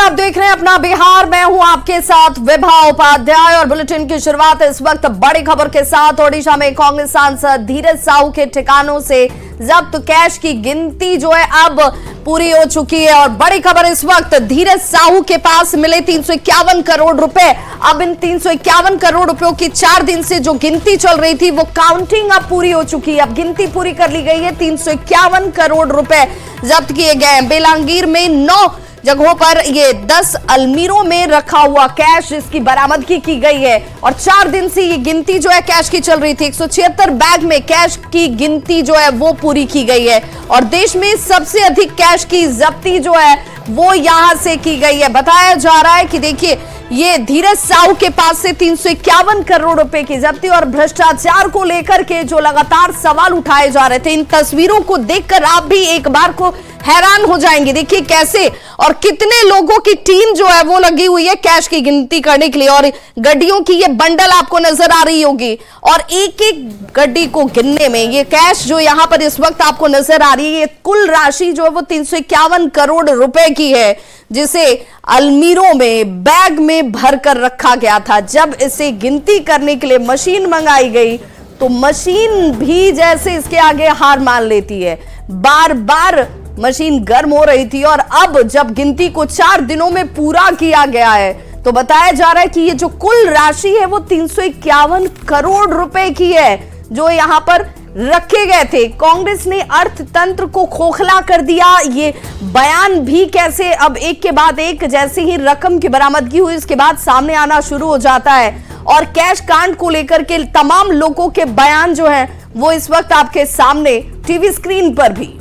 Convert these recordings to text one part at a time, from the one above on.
आप देख रहे हैं अपना बिहार। मैं हूं आपके साथ विभा उपाध्याय और बुलेटिन की शुरुआत इस वक्त बड़ी खबर के साथ। ओडिशा में कांग्रेस सांसद धीरज साहू के ठिकानों से जब्त कैश की गिनती जो है अब पूरी हो चुकी है और बड़ी खबर इस वक्त धीरज साहू के पास मिले 351 करोड़ रुपए। अब इन 351 करोड़ रुपयों की 4 दिन से जो गिनती चल रही थी वो काउंटिंग अब पूरी हो चुकी है। अब गिनती पूरी कर ली गई है। 351 करोड़ रुपए जब्त किए गए हैं। बेलांगीर में 9 जगहों पर ये 10 अलमीरों में रखा हुआ कैश जिसकी बरामदगी की गई है और 4 दिन से ये गिनती जो है कैश की चल रही थी। 176 बैग में कैश की गिनती जो है वो पूरी की गई है और देश में सबसे अधिक कैश की जब्ती जो है वो यहां से की गई है। बताया जा रहा है कि देखिए ये धीरज साहू के पास से 351 करोड़ रुपए की जब्ती और भ्रष्टाचार को लेकर के जो लगातार सवाल उठाए जा रहे थे, इन तस्वीरों को देखकर आप भी एक बार को हैरान हो जाएंगे। देखिए कैसे और कितने लोगों की टीम जो है वो लगी हुई है कैश की गिनती करने के लिए और गड्डियों की ये बंडल आपको नजर आ रही होगी और एक एक गड्डी को गिनने में ये कैश जो यहां पर इस वक्त आपको नजर आ रही है, ये कुल राशि जो है वो 351 करोड़ रुपए की है जिसे अलमीरों में बैग में भर कर रखा गया था। जब इसे गिनती करने के लिए मशीन मंगाई गई तो मशीन भी जैसे इसके आगे हार मान लेती है। बार बार मशीन गर्म हो रही थी और अब जब गिनती को 4 दिनों में पूरा किया गया है तो बताया जा रहा है कि ये जो कुल राशि है वो 351 करोड़ रुपए की है जो यहां पर रखे गए थे। कांग्रेस ने अर्थतंत्र को खोखला कर दिया। ये बयान भी कैसे अब एक के बाद एक जैसे ही रकम की बरामदगी हुई इसके बाद सामने आना शुरू हो जाता है और कैश कांड को लेकर के तमाम लोगों के बयान जो है वो इस वक्त आपके सामने टीवी स्क्रीन पर भी।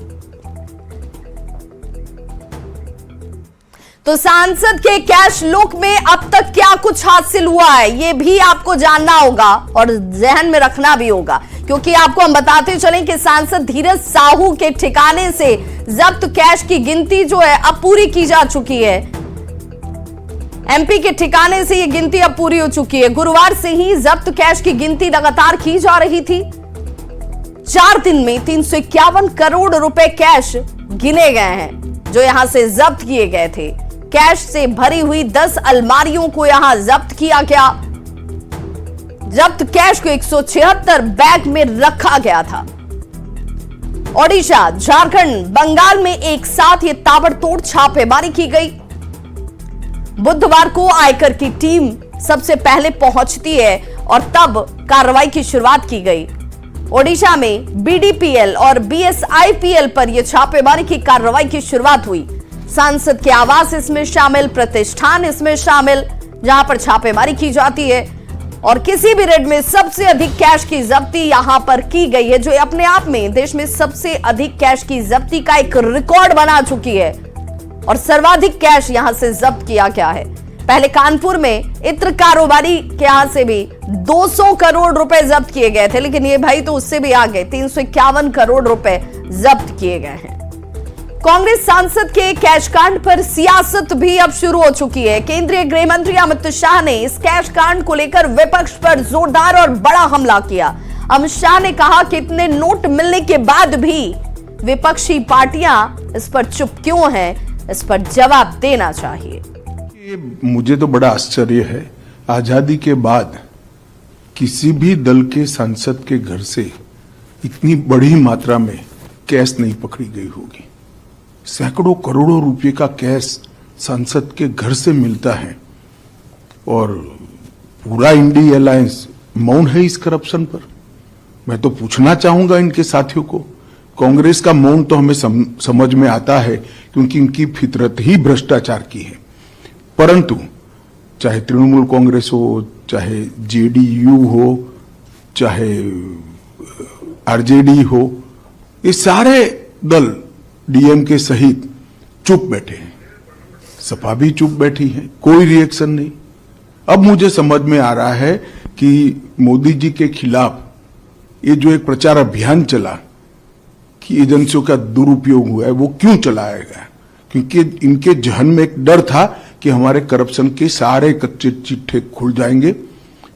तो सांसद के कैश लुक में अब तक क्या कुछ हासिल हुआ है ये भी आपको जानना होगा और जहन में रखना भी होगा क्योंकि आपको हम बताते चलें कि सांसद धीरज साहू के ठिकाने से जब्त कैश की गिनती जो है अब पूरी की जा चुकी है। एमपी के ठिकाने से ये गिनती अब पूरी हो चुकी है। गुरुवार से ही जब्त कैश की गिनती लगातार की जा रही थी। 4 दिन में 351 करोड़ रुपए कैश गिने गए हैं जो यहां से जब्त किए गए थे। कैश से भरी हुई 10 अलमारियों को यहां जब्त किया गया। जब्त कैश को 176 बैग में रखा गया था। ओडिशा, झारखंड, बंगाल में एक साथ ये ताबड़तोड़ छापेमारी की गई। बुधवार को आयकर की टीम सबसे पहले पहुंचती है और तब कार्रवाई की शुरुआत की गई। ओडिशा में बीडीपीएल और बीएसआईपीएल पर यह छापेमारी की कार्रवाई की शुरुआत हुई। सांसद के आवास इसमें शामिल, प्रतिष्ठान इसमें शामिल, जहां पर छापेमारी की जाती है और किसी भी रेड में सबसे अधिक कैश की जब्ती यहां पर की गई है जो अपने आप में देश में सबसे अधिक कैश की जब्ती का एक रिकॉर्ड बना चुकी है और सर्वाधिक कैश यहां से जब्त किया गया है। पहले कानपुर में इत्र कारोबारी के यहां से भी 200 करोड़ रुपए जब्त किए गए थे लेकिन ये भाई तो उससे भी आगे 351 करोड़ रुपए जब्त किए गए हैं। कांग्रेस सांसद के कैश कांड पर सियासत भी अब शुरू हो चुकी है। केंद्रीय गृह मंत्री अमित शाह ने इस कैश कांड को लेकर विपक्ष पर जोरदार और बड़ा हमला किया। अमित शाह ने कहा कि इतने नोट मिलने के बाद भी विपक्षी पार्टियां इस पर चुप क्यों हैं, इस पर जवाब देना चाहिए। मुझे तो बड़ा आश्चर्य है, आजादी के बाद किसी भी दल के सांसद के घर से इतनी बड़ी मात्रा में कैश नहीं पकड़ी गई होगी। सैकड़ों करोड़ों रुपए का कैश सांसद के घर से मिलता है और पूरा इंडी अलायंस मौन है इस करप्शन पर। मैं तो पूछना चाहूंगा इनके साथियों को, कांग्रेस का मौन तो हमें समझ में आता है क्योंकि इनकी फितरत ही भ्रष्टाचार की है, परंतु चाहे तृणमूल कांग्रेस हो, चाहे जेडीयू हो, चाहे आरजेडी हो, ये सारे दल डीएमके सहित चुप बैठे हैं। सपा भी चुप बैठी है, कोई रिएक्शन नहीं। अब मुझे समझ में आ रहा है कि मोदी जी के खिलाफ ये जो एक प्रचार अभियान चला कि एजेंसियों का दुरुपयोग हुआ है वो क्यों चलाया गया, क्योंकि इनके जहन में एक डर था कि हमारे करप्शन के सारे कच्चे चिट्ठे खुल जाएंगे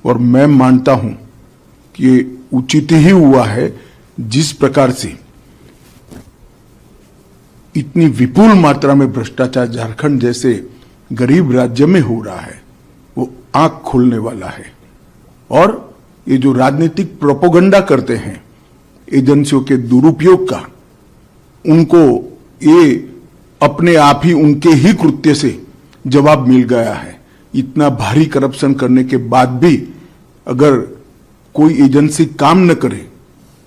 और मैं मानता हूं कि ये उचित ही हुआ है। जिस प्रकार से इतनी विपुल मात्रा में भ्रष्टाचार झारखंड जैसे गरीब राज्य में हो रहा है वो आंख खोलने वाला है। और ये जो राजनीतिक प्रोपोगंडा करते हैं एजेंसियों के दुरुपयोग का, उनको ये अपने आप ही उनके ही कृत्य से जवाब मिल गया है। इतना भारी करप्शन करने के बाद भी अगर कोई एजेंसी काम न करे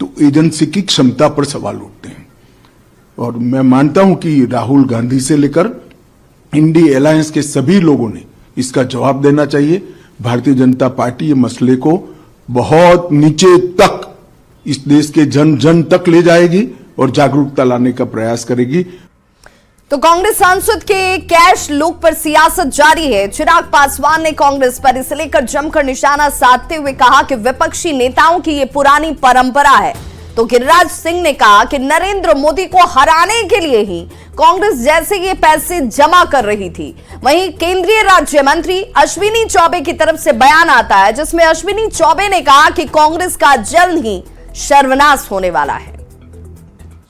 तो एजेंसी की क्षमता पर सवाल उठते हैं। और मैं मानता हूं कि राहुल गांधी से लेकर इंडी अलायंस के सभी लोगों ने इसका जवाब देना चाहिए। भारतीय जनता पार्टी ये मसले को बहुत नीचे तक, इस देश के जन जन तक ले जाएगी और जागरूकता लाने का प्रयास करेगी। तो कांग्रेस सांसद के कैश लूट पर सियासत जारी है। चिराग पासवान ने कांग्रेस पर इसे लेकर जमकर निशाना साधते हुए कहा कि विपक्षी नेताओं की ये पुरानी परंपरा है। तो गिरिराज सिंह ने कहा कि नरेंद्र मोदी को हराने के लिए ही कांग्रेस जैसे ये पैसे जमा कर रही थी। वहीं केंद्रीय राज्य मंत्री अश्विनी चौबे की तरफ से बयान आता है जिसमें अश्विनी चौबे ने कहा कि कांग्रेस का जल्द ही सर्वनाश होने वाला है।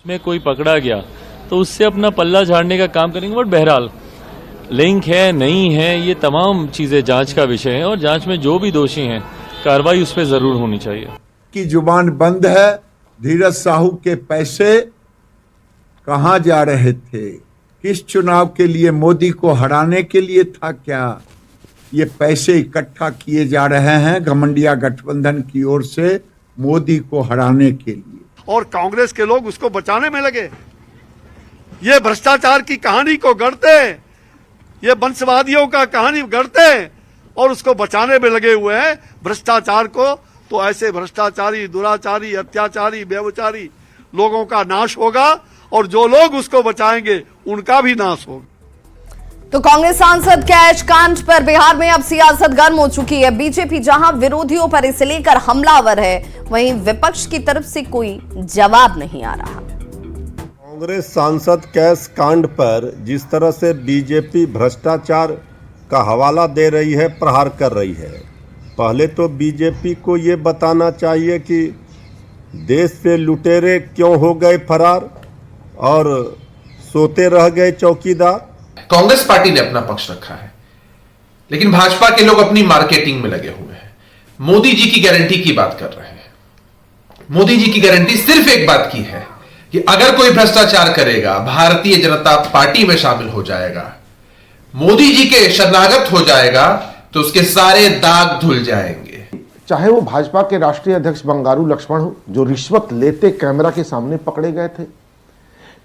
में कोई पकड़ा गया तो उससे अपना पल्ला झाड़ने का काम करेंगे, बट बहरहाल लिंक है नहीं है ये तमाम चीजें जांच का विषय है और जांच में जो भी दोषी हैं कार्रवाई उस पर जरूर होनी चाहिए। की जुबान बंद है। धीरज साहू के पैसे कहां जा रहे थे? किस चुनाव के लिए? मोदी को हराने के लिए था क्या? ये पैसे इकट्ठा किए जा रहे हैं घमंडिया गठबंधन की ओर से मोदी को हराने के लिए, और कांग्रेस के लोग उसको बचाने में लगे। ये भ्रष्टाचार की कहानी को गढ़ते, ये वंशवादियों का कहानी गढ़ते और उसको बचाने में लगे हुए हैं भ्रष्टाचार को। तो ऐसे भ्रष्टाचारी, दुराचारी, अत्याचारी, व्यभिचारी लोगों का नाश होगा और जो लोग उसको बचाएंगे उनका भी नाश होगा। तो कांग्रेस सांसद कैश कांड पर बिहार में अब सियासत गर्म हो चुकी है। बीजेपी जहां विरोधियों पर इसे लेकर हमलावर है, वहीं विपक्ष की तरफ से कोई जवाब नहीं आ रहा। कांग्रेस सांसद कैश कांड पर जिस तरह से बीजेपी भ्रष्टाचार का हवाला दे रही है, प्रहार कर रही है, पहले तो बीजेपी को ये बताना चाहिए कि देश से लुटेरे क्यों हो गए फरार और सोते रह गए चौकीदार। कांग्रेस पार्टी ने अपना पक्ष रखा है, लेकिन भाजपा के लोग अपनी मार्केटिंग में लगे हुए हैं। मोदी जी की गारंटी की बात कर रहे हैं। मोदी जी की गारंटी सिर्फ एक बात की है कि अगर कोई भ्रष्टाचार करेगा, भारतीय जनता पार्टी में शामिल हो जाएगा, मोदी जी के शरणागत हो जाएगा, तो उसके सारे दाग धुल जाएंगे। चाहे वो भाजपा के राष्ट्रीय अध्यक्ष बंगारू लक्ष्मण हो जो रिश्वत लेते कैमरा के सामने पकड़े गए थे,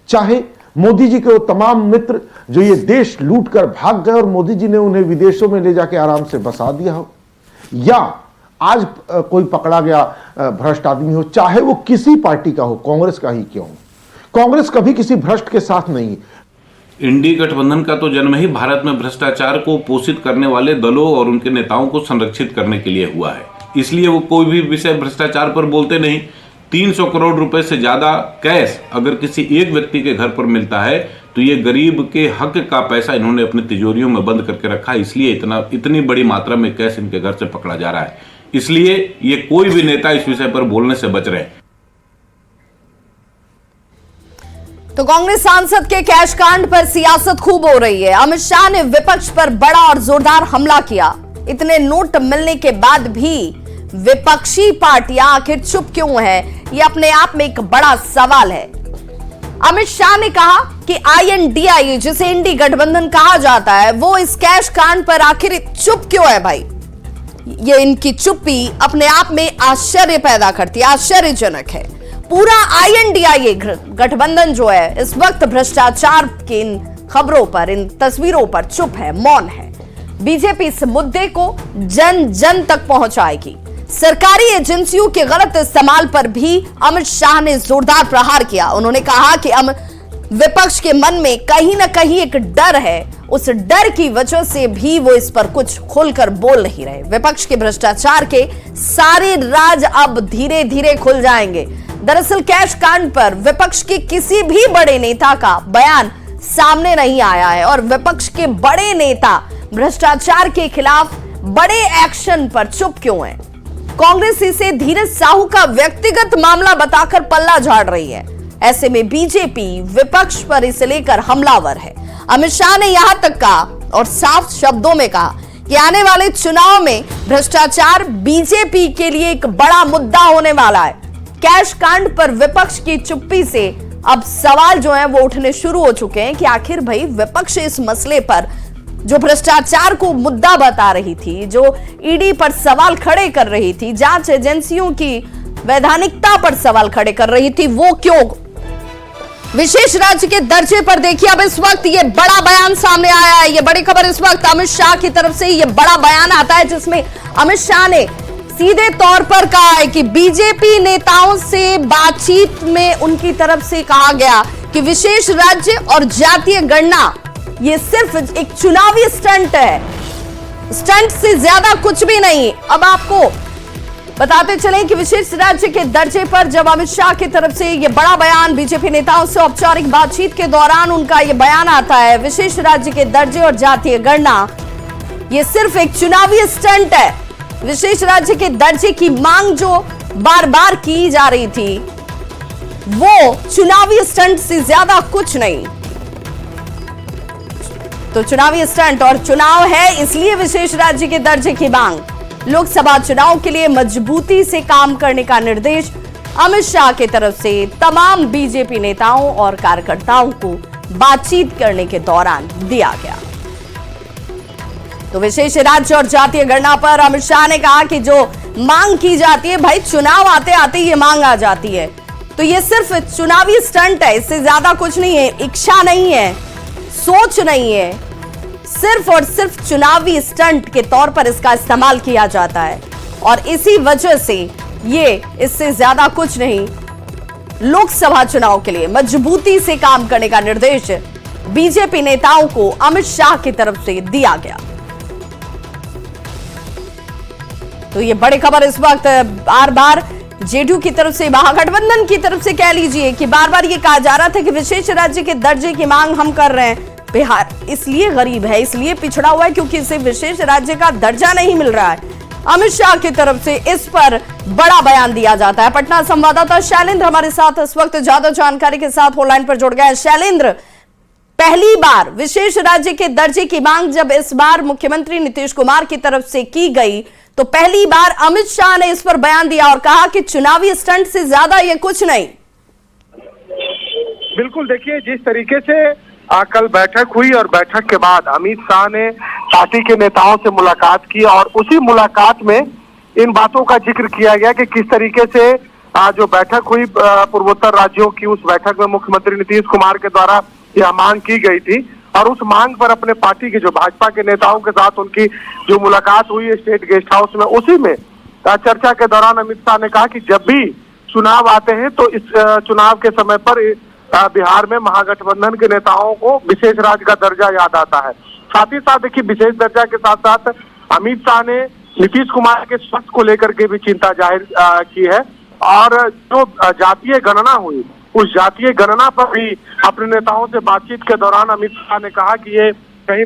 चाहे मोदी जी के वो तमाम मित्र जो ये देश लूट कर भाग गए और मोदी जी ने उन्हें विदेशों में ले जाके आराम से बसा दिया हो, या आज कोई पकड़ा गया भ्रष्ट आदमी हो, चाहे वो किसी पार्टी का हो, कांग्रेस का ही क्यों हो, कांग्रेस कभी किसी भ्रष्ट के साथ नहीं। इंडी गठबंधन का तो जन्म ही भारत में भ्रष्टाचार को पोषित करने वाले दलों और उनके नेताओं को संरक्षित करने के लिए हुआ है। इसलिए वो कोई भी विषय भ्रष्टाचार पर बोलते नहीं। 300 करोड़ रुपए से ज्यादा कैश अगर किसी एक व्यक्ति के घर पर मिलता है तो ये गरीब के हक का पैसा इन्होंने अपनी तिजोरियों में बंद करके रखा है, इसलिए इतनी बड़ी मात्रा में कैश इनके घर से पकड़ा जा रहा है। इसलिए ये कोई भी नेता इस विषय पर बोलने से बच रहे हैं। तो कांग्रेस सांसद के कैश कांड पर सियासत खूब हो रही है। अमित शाह ने विपक्ष पर बड़ा और जोरदार हमला किया। इतने नोट मिलने के बाद भी विपक्षी पार्टियां आखिर चुप क्यों है, यह अपने आप में एक बड़ा सवाल है। अमित शाह ने कहा कि INDIA जिसे इंडी गठबंधन कहा जाता है, वो इस कैश कांड पर आखिर चुप क्यों है भाई। ये इनकी चुप्पी अपने आप में आश्चर्य पैदा करती है, आश्चर्यजनक है। पूरा INDIA गठबंधन जो है इस वक्त भ्रष्टाचार की इन खबरों पर, इन तस्वीरों पर चुप है, मौन है। बीजेपी इस मुद्दे को जन जन तक पहुंचाएगी। सरकारी एजेंसियों के गलत इस्तेमाल पर भी अमित शाह ने जोरदार प्रहार किया। उन्होंने कहा कि विपक्ष के मन में कहीं ना कहीं एक डर है, उस डर की वजह से भी वो इस पर कुछ खुलकर बोल नहीं रहे। विपक्ष के भ्रष्टाचार के सारे राज अब धीरे धीरे खुल जाएंगे। दरअसल कैश कांड पर विपक्ष के किसी भी बड़े नेता का बयान सामने नहीं आया है और विपक्ष के बड़े नेता भ्रष्टाचार के खिलाफ बड़े एक्शन पर चुप क्यों हैं? कांग्रेस इसे धीरज साहू का व्यक्तिगत मामला बताकर पल्ला झाड़ रही है। ऐसे में बीजेपी विपक्ष पर इसे लेकर हमलावर है। अमित शाह ने यहां तक कहा और साफ शब्दों में कहा कि आने वाले चुनाव में भ्रष्टाचार बीजेपी के लिए एक बड़ा मुद्दा होने वाला है। कैश कांड पर विपक्ष की चुप्पी से अब सवाल जो है वो उठने शुरू हो चुके हैं कि आखिर भाई विपक्ष इस मसले पर जो भ्रष्टाचार को मुद्दा बता रही थी, जो ईडी पर सवाल खड़े कर रही थी, जांच एजेंसियों की वैधानिकता पर सवाल खड़े कर रही थी, वो क्यों विशेष राज्य के दर्जे पर देखिए अब इस वक्त ये बड़ा बयान सामने आया है। ये बड़ी खबर इस वक्त अमित शाह की तरफ से ये बड़ा बयान आता है जिसमें अमित शाह ने सीधे तौर पर कहा है कि बीजेपी नेताओं से बातचीत में उनकी तरफ से कहा गया कि विशेष राज्य और जातीय गणना ये सिर्फ एक चुनावी स्टंट है, स्टंट से ज्यादा कुछ भी नहीं। अब आपको बताते चलें कि विशेष राज्य के दर्जे पर जब अमित शाह की तरफ से ये बड़ा बयान बीजेपी नेताओं से औपचारिक बातचीत के दौरान उनका ये बयान आता है, विशेष राज्य के दर्जे और जातीय गणना ये सिर्फ एक चुनावी स्टंट है। विशेष राज्य के दर्जे की मांग जो बार बार की जा रही थी वो चुनावी स्टंट से ज्यादा कुछ नहीं। तो चुनावी स्टंट और चुनाव है इसलिए विशेष राज्य के दर्जे की मांग। लोकसभा चुनाव के लिए मजबूती से काम करने का निर्देश अमित शाह की तरफ से तमाम बीजेपी नेताओं और कार्यकर्ताओं को बातचीत करने के दौरान दिया गया। तो विशेष राज्य और जातीय गणना पर अमित शाह ने कहा कि जो मांग की जाती है भाई चुनाव आते आते ये मांग आ जाती है, तो ये सिर्फ चुनावी स्टंट है, इससे ज्यादा कुछ नहीं है, इच्छा नहीं है, सोच नहीं है, सिर्फ और सिर्फ चुनावी स्टंट के तौर पर इसका इस्तेमाल किया जाता है और इसी वजह से ये इससे ज्यादा कुछ नहीं। लोकसभा चुनाव के लिए मजबूती से काम करने का निर्देश बीजेपी नेताओं को अमित शाह की तरफ से दिया गया। तो ये बड़ी खबर इस वक्त बार बार जेडीयू की तरफ से, महागठबंधन की तरफ से कह लीजिए कि बार बार ये कहा जा रहा था कि विशेष राज्य के दर्जे की मांग हम कर रहे हैं। बिहार इसलिए गरीब है, इसलिए पिछड़ा हुआ है क्योंकि इसे विशेष राज्य का दर्जा नहीं मिल रहा है। अमित शाह की तरफ से इस पर बड़ा बयान दिया जाता है। पटना संवाददाता शैलेंद्र हमारे साथ इस वक्त ज्यादा जानकारी के साथ ऑनलाइन पर जुड़ गए। शैलेंद्र, पहली बार विशेष राज्य के दर्जे की मांग जब इस बार मुख्यमंत्री नीतीश कुमार की तरफ से की गई तो पहली बार अमित शाह ने इस पर बयान दिया और कहा कि चुनावी स्टंट से ज्यादा ये कुछ नहीं। बिल्कुल, देखिए जिस तरीके से कल बैठक हुई और बैठक के बाद अमित शाह ने पार्टी के नेताओं से मुलाकात की और उसी मुलाकात में इन बातों का जिक्र किया गया कि किस तरीके से जो बैठक हुई पूर्वोत्तर राज्यों की, उस बैठक में मुख्यमंत्री नीतीश कुमार के द्वारा यह मांग की गई थी और उस मांग पर अपने पार्टी के जो भाजपा के नेताओं के साथ उनकी जो मुलाकात हुई स्टेट गेस्ट हाउस में, उसी में चर्चा के दौरान अमित शाह ने कहा कि जब भी चुनाव आते हैं तो इस चुनाव के समय पर बिहार में महागठबंधन के नेताओं को विशेष राज्य का दर्जा याद आता है। साथ ही साथ देखिए विशेष दर्जा के साथ साथ अमित शाह ने नीतीश कुमार के स्वास्थ्य को लेकर के भी चिंता जाहिर की है और जो जातीय गणना हुई उस जातीय गणना पर भी अपने नेताओं से बातचीत के दौरान अमित शाह ने कहा कि ये कहीं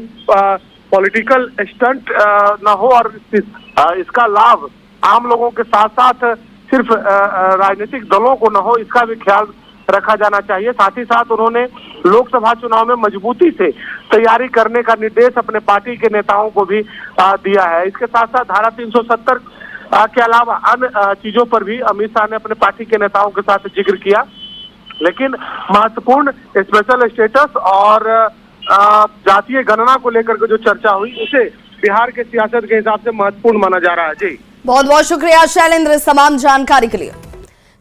पॉलिटिकल स्टंट न हो और इसका लाभ आम लोगों के साथ साथ सिर्फ राजनीतिक दलों को न हो, इसका भी ख्याल रखा जाना चाहिए। साथ ही साथ उन्होंने लोकसभा चुनाव में मजबूती से तैयारी करने का निर्देश अपने पार्टी के नेताओं को भी दिया है। इसके साथ साथ धारा 370 के अलावा अन्य चीजों पर भी अमित शाह ने अपने पार्टी के नेताओं के साथ जिक्र किया, लेकिन महत्वपूर्ण स्पेशल स्टेटस और जातीय गणना को लेकर के जो चर्चा हुई उसे बिहार के सियासत के हिसाब से महत्वपूर्ण माना जा रहा है। जी बहुत बहुत शुक्रिया शैलेंद्र इस तमाम जानकारी के लिए।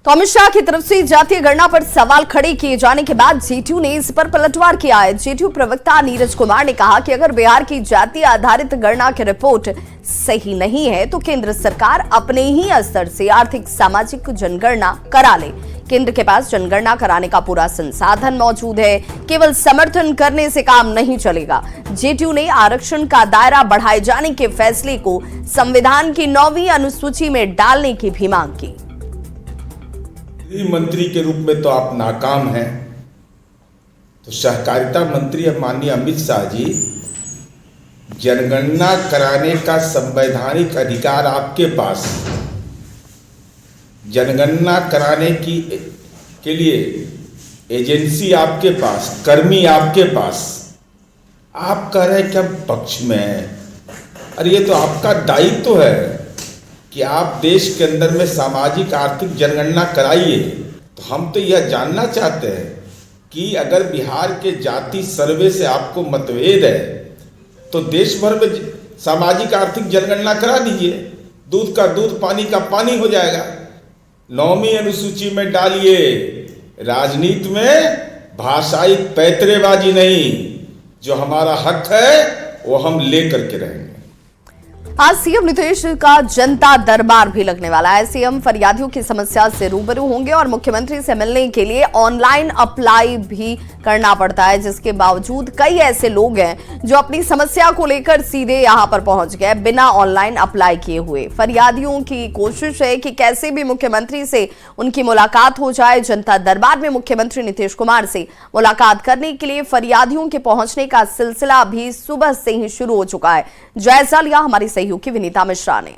तो अमित शाह की तरफ से जातीय गणना पर सवाल खड़े किए जाने के बाद जेडीयू ने इस पर पलटवार किया है। जेडीयू प्रवक्ता नीरज कुमार ने कहा कि अगर बिहार की जातीय आधारित गणना की रिपोर्ट सही नहीं है तो केंद्र सरकार अपने ही स्तर से आर्थिक सामाजिक जनगणना करा ले। केंद्र के पास जनगणना कराने का पूरा संसाधन मौजूद है, केवल समर्थन करने से काम नहीं चलेगा। जेडीयू ने आरक्षण का दायरा बढ़ाए जाने के फैसले को संविधान की 9वीं अनुसूची में डालने की भी मांग की। गृह मंत्री के रूप में तो आप नाकाम हैं, तो सहकारिता मंत्री माननीय अमित शाह जी, जनगणना कराने का संवैधानिक अधिकार आपके पास, जनगणना कराने के लिए एजेंसी आपके पास, कर्मी आपके पास, आप कह रहे हैं कि हम पक्ष में हैं। अरे ये तो आपका दायित्व है कि आप देश के अंदर में सामाजिक आर्थिक जनगणना कराइए। तो हम तो यह जानना चाहते हैं कि अगर बिहार के जाति सर्वे से आपको मतभेद है तो देश भर में सामाजिक आर्थिक जनगणना करा दीजिए। दूध का दूध, पानी का पानी हो जाएगा। 9वीं अनुसूची में डालिए। राजनीति में भाषाई पैतरेबाजी नहीं, जो हमारा हक है वो हम लेकर के रहेंगे। आज सीएम नीतीश का जनता दरबार भी लगने वाला है। सीएम फरियादियों की समस्या से रूबरू होंगे और मुख्यमंत्री से मिलने के लिए ऑनलाइन अप्लाई भी करना पड़ता है, जिसके बावजूद कई ऐसे लोग हैं जो अपनी समस्या को लेकर सीधे यहां पर पहुंच गए बिना ऑनलाइन अप्लाई किए हुए। फरियादियों की कोशिश है कि कैसे भी मुख्यमंत्री से उनकी मुलाकात हो जाए। जनता दरबार में मुख्यमंत्री नीतीश कुमार से मुलाकात करने के लिए फरियादियों के पहुंचने का सिलसिला भी सुबह से ही शुरू हो चुका है। जायजा लिया हमारी सहयोगी विनीता मिश्रा ने।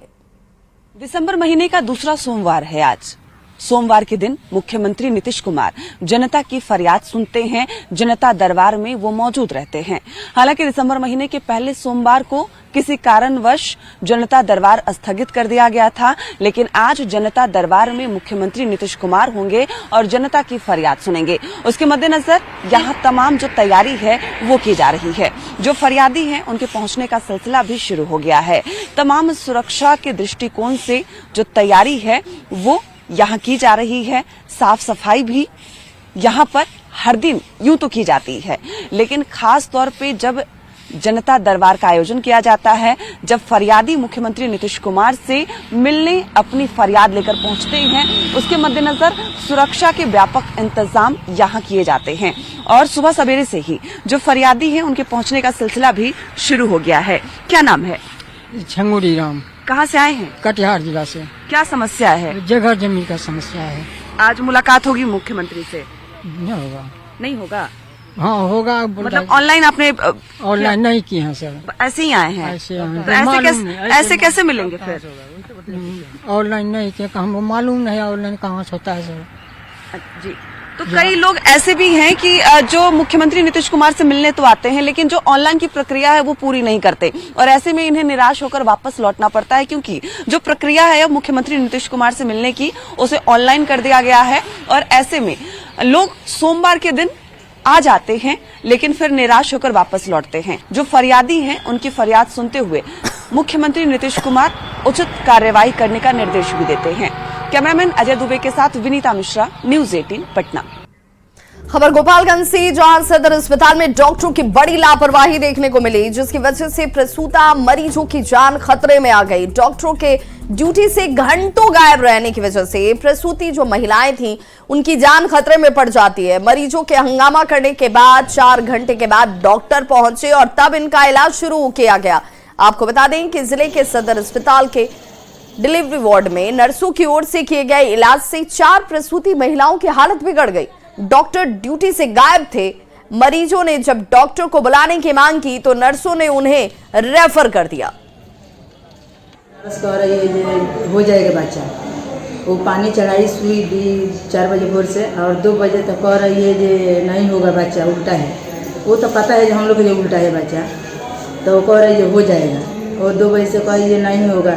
दिसंबर महीने का दूसरा सोमवार है आज। सोमवार के दिन मुख्यमंत्री नीतीश कुमार जनता की फरियाद सुनते हैं। जनता दरबार में वो मौजूद रहते हैं। हालांकि दिसंबर महीने के पहले सोमवार को किसी कारणवश जनता दरबार स्थगित कर दिया गया था, लेकिन आज जनता दरबार में मुख्यमंत्री नीतीश कुमार होंगे और जनता की फरियाद सुनेंगे। उसके मद्देनजर यहाँ तमाम जो तैयारी है वो की जा रही है। जो फरियादी हैं उनके पहुंचने का सिलसिला भी शुरू हो गया है। तमाम सुरक्षा के दृष्टिकोण से जो तैयारी है वो यहाँ की जा रही है। साफ सफाई भी यहाँ पर हर दिन यूं तो की जाती है, लेकिन खास तौर पे जब जनता दरबार का आयोजन किया जाता है, जब फरियादी मुख्यमंत्री नीतीश कुमार से मिलने अपनी फरियाद लेकर पहुंचते हैं, उसके मद्देनजर सुरक्षा के व्यापक इंतजाम यहाँ किए जाते हैं। और सुबह सवेरे से ही जो फरियादी हैं उनके पहुंचने का सिलसिला भी शुरू हो गया है। क्या नाम है? छंगुड़ी राम। कहाँ से आए हैं? कटिहार जिला से। क्या समस्या है? जगह जमीन का समस्या है। आज मुलाकात होगी मुख्यमंत्री से? नहीं होगा। नहीं होगा? हाँ होगा। मतलब ऑनलाइन आपने ऑनलाइन नहीं किए हैं सर। ऐसे ही आए हैं? ऐसे तो ऐसे कैसे मिलेंगे फिर? ऑनलाइन नहीं किया, हमको मालूम नहीं ऑनलाइन कहाँ से होता है सर। जी, तो कई लोग ऐसे भी हैं कि जो मुख्यमंत्री नीतीश कुमार से मिलने तो आते हैं, लेकिन जो ऑनलाइन की प्रक्रिया है वो पूरी नहीं करते और ऐसे में इन्हें निराश होकर वापस लौटना पड़ता है, क्योंकि जो प्रक्रिया है मुख्यमंत्री नीतीश कुमार से मिलने की उसे ऑनलाइन कर दिया गया है। और ऐसे में लोग सोमवार के दिन आ जाते हैं लेकिन फिर निराश होकर वापस लौटते हैं। जो फरियादी हैं उनकी फरियाद सुनते हुए मुख्यमंत्री नीतीश कुमार उचित कार्रवाई करने का निर्देश भी देते हैं। कैमरामैन अजय दुबे के साथ विनीता मिश्रा, न्यूज़ 18 पटना। खबर गोपालगंज से, जहां सदर अस्पताल में डॉक्टरों की बड़ी लापरवाही देखने को मिली, जिसकी वजह से प्रसूता मरीजों की जान खतरे में आ गई। डॉक्टरों के ड्यूटी से घंटों गायब रहने की वजह से प्रसूति जो महिलाएं थीं उनकी जान खतरे में पड़ जाती है। मरीजों के हंगामा करने के बाद 4 घंटे के बाद डॉक्टर पहुंचे और तब इनका इलाज शुरू किया गया। आपको बता दें कि जिले के सदर अस्पताल के डिलीवरी वार्ड में नर्सों की ओर से किए गए इलाज से 4 प्रसूति महिलाओं की हालत बिगड़ गई। डॉक्टर ड्यूटी से गायब थे। मरीजों ने जब डॉक्टर को बुलाने की मांग की तो नर्सों ने उन्हें रेफर कर दिया। हो जाएगा बच्चा, वो पानी चढ़ाई, सुई दी 4 बजे भोर से और 2 बजे तक कह रही है कि नहीं होगा बच्चा, उल्टा है। वो तो पता है हम लोग को उल्टा है बच्चा, तो कह रही है हो जाएगा। और 2 बजे से कह ये नहीं होगा,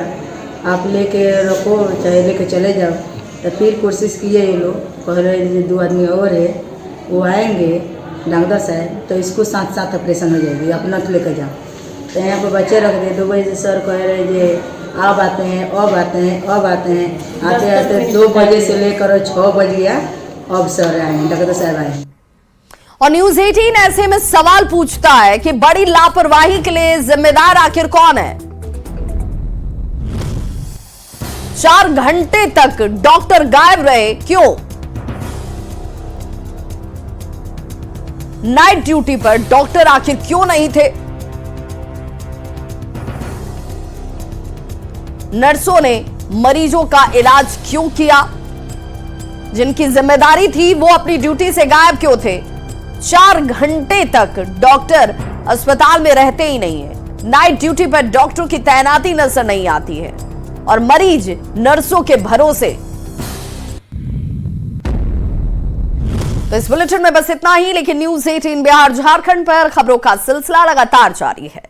आप लेके रखो चाहे लेके चले जाओ। तो फिर कोशिश किए ये लोग, कह रहे हैं 2 आदमी और है वो आएंगे डॉक्टर साहब, तो इसको साथ ऑपरेशन हो जाएगी, अपना तो लेकर जाओ। तो यहाँ पर बच्चे रख दिए। 2 बजे से सर कह रहे हैं अब आते हैं, अब आते हैं, अब आते हैं। आते आते 2 बजे से लेकर 6 बज गया, अब सर आए, डॉक्टर साहब आए। और न्यूज़ 18 ऐसे में सवाल पूछता है कि बड़ी लापरवाही के लिए जिम्मेदार आखिर कौन है? 4 घंटे तक डॉक्टर गायब रहे, क्यों? नाइट ड्यूटी पर डॉक्टर आखिर क्यों नहीं थे? नर्सों ने मरीजों का इलाज क्यों किया? जिनकी जिम्मेदारी थी वो अपनी ड्यूटी से गायब क्यों थे? 4 घंटे तक डॉक्टर अस्पताल में रहते ही नहीं है। नाइट ड्यूटी पर डॉक्टरों की तैनाती नजर नहीं आती है और मरीज नर्सों के भरोसे। तो इस बुलेटिन में बस इतना ही, लेकिन न्यूज 18 बिहार झारखंड पर खबरों का सिलसिला लगातार जारी है।